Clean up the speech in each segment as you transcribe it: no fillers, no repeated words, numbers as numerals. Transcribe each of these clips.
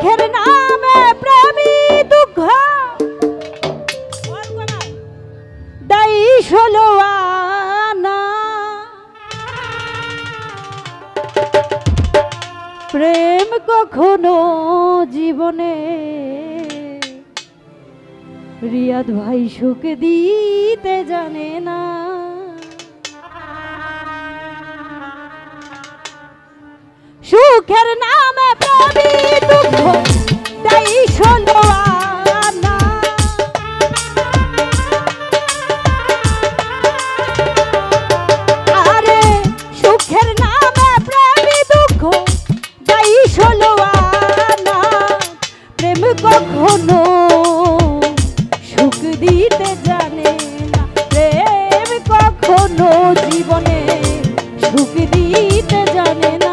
সুখের নামে প্রেমী দুঃখ দায়ী হলো আনা। প্রেম কখনো জীবনে রিয়াদ ভাই সুখ দিতে জানে না। সুখের নামে প্রেমী দুঃখ দায়ী হলো আনা। আরে সুখের নামে প্রেমী দুঃখ দায়ী হলো আনা। প্রেম কখনো সুখ দিতে জানে না। প্রেম কখনো জীবনে সুখ দিতে জানে না।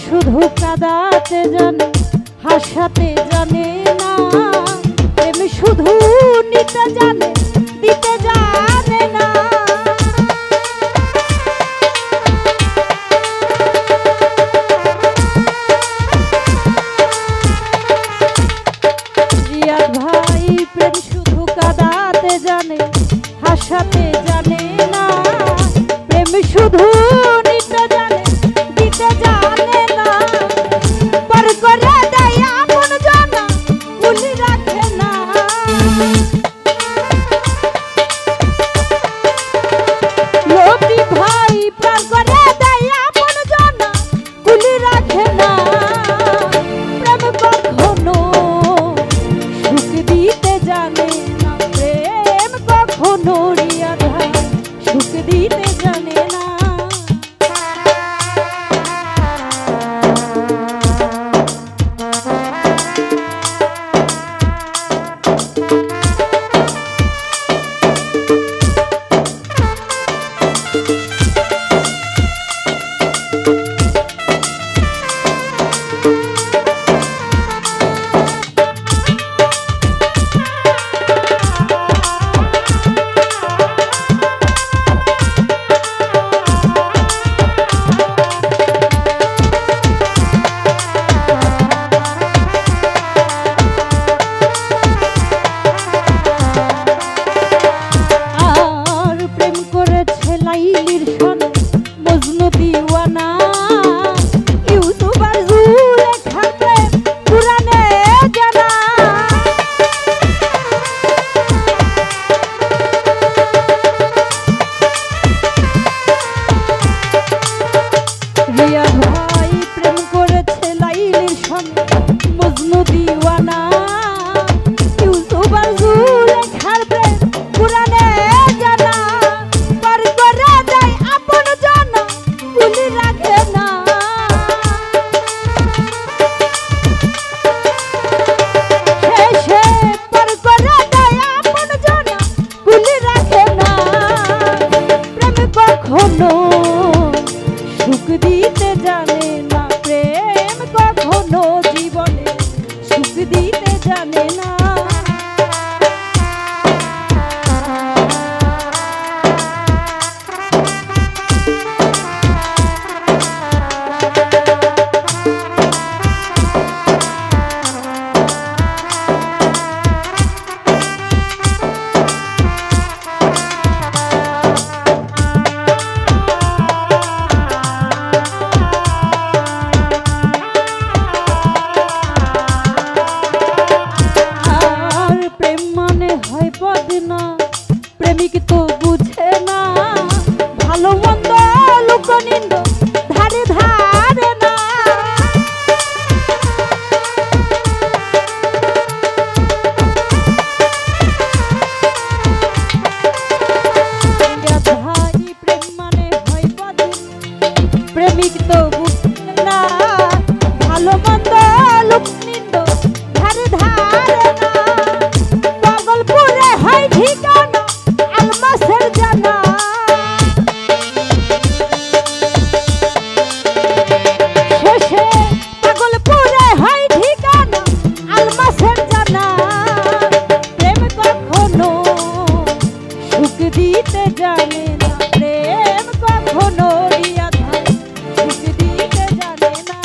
শুধু কাঁদাতে জানে হাসাতে জানে না। প্রেম শুধু নিতে জানে দিতে জানে না। রিয়াদ ভাই প্রেম শুধু কাঁদাতে জানে হাসাতে জানে না। প্রেম শুধু নিতে জানে দিতে জানে না। পর করে দেয় আপন জানা ভুলি রাখে না। না, প্রেমিক তো বুঝে না, ভালো মন্দ লোকনিন্দ ধারে ধারে না। ভাই প্রেম মানে হয় বদিন, প্রেমিক তো বুঝে না, ভালো মন্দ লোকনিন্দ ধারে ধারে না। পাগলপুরে হয় ঠিকানা আলমাসের জানা, শেষে পাগলপুরে হয় ঠিকানা আলমাসের জানা। প্রেম কখনো সুখ দিতে জানে না, প্রেম কখনো রিয়া ধার সুখ দিতে জানে না।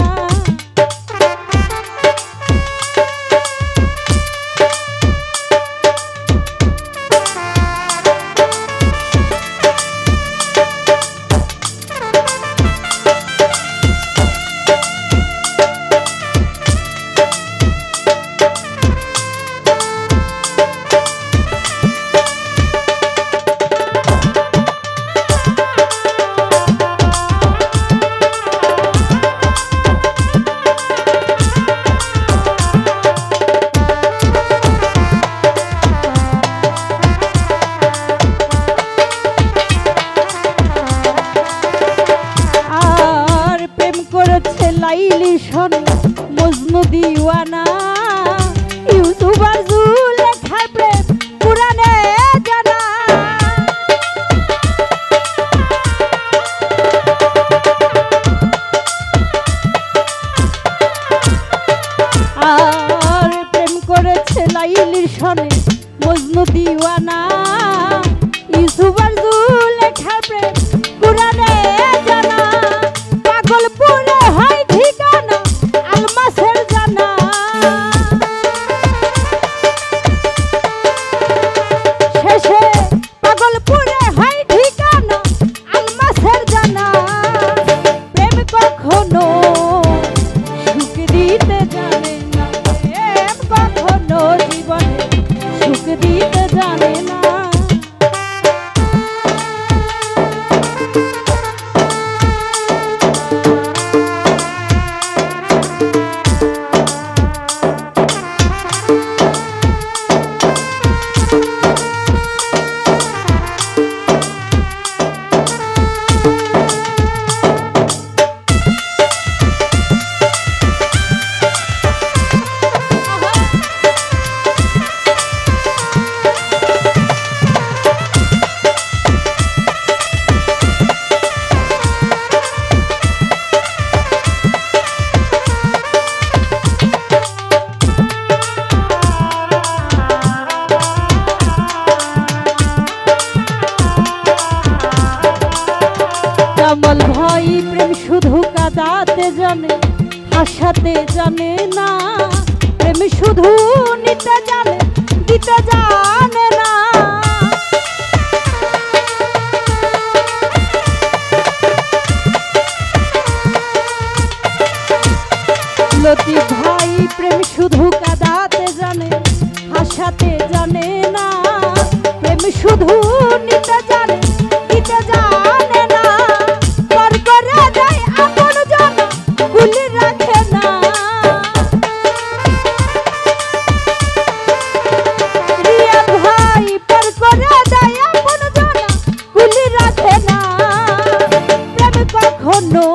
লাইলি শোন মজনু দিওয়ানা, ইউসুফ আর জুলেখার প্রেম পুরানে জানা। আর প্রেম করেছে লাইলির শোনে মজনু দিওয়ানা, ইউসুফ আর জুলেখার প্রেম পুরানে জানা। পাগলপুরে হয় ঠিকানা আলমাসের জানা, শেষে পাগলপুরে হয় ঠিকানা আলমাসের জানা। প্রেম কখনো সুখ দিতে জানে না, প্রেম কখনো জীবনে সুখ দিতে জানে না। জামাল ভাই প্রেম শুধু কাঁদাতে জানে, হাসাতে জানে না, প্রেম শুধু নিতে জানে, দিতে জানে না। লতিফ ভাই প্রেম শুধু কাঁদাতে জানে, হাসাতে জানে না, প্রেম শুধু নিতে জানে, দিতে জানে না। পর করে দেয় আপন জন গুলি রাখে না। রিয়া ভাই পর করে দেয় আপন জন গুলি রাখে না। প্রেম কখনো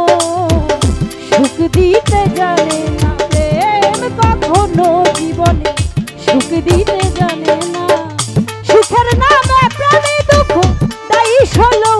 সুখ দিতে জানে না, প্রেম কখনো জীবনে সুখ দিতে জানে না। সুখের নামে প্রেমে দুঃখ দায়ী হলো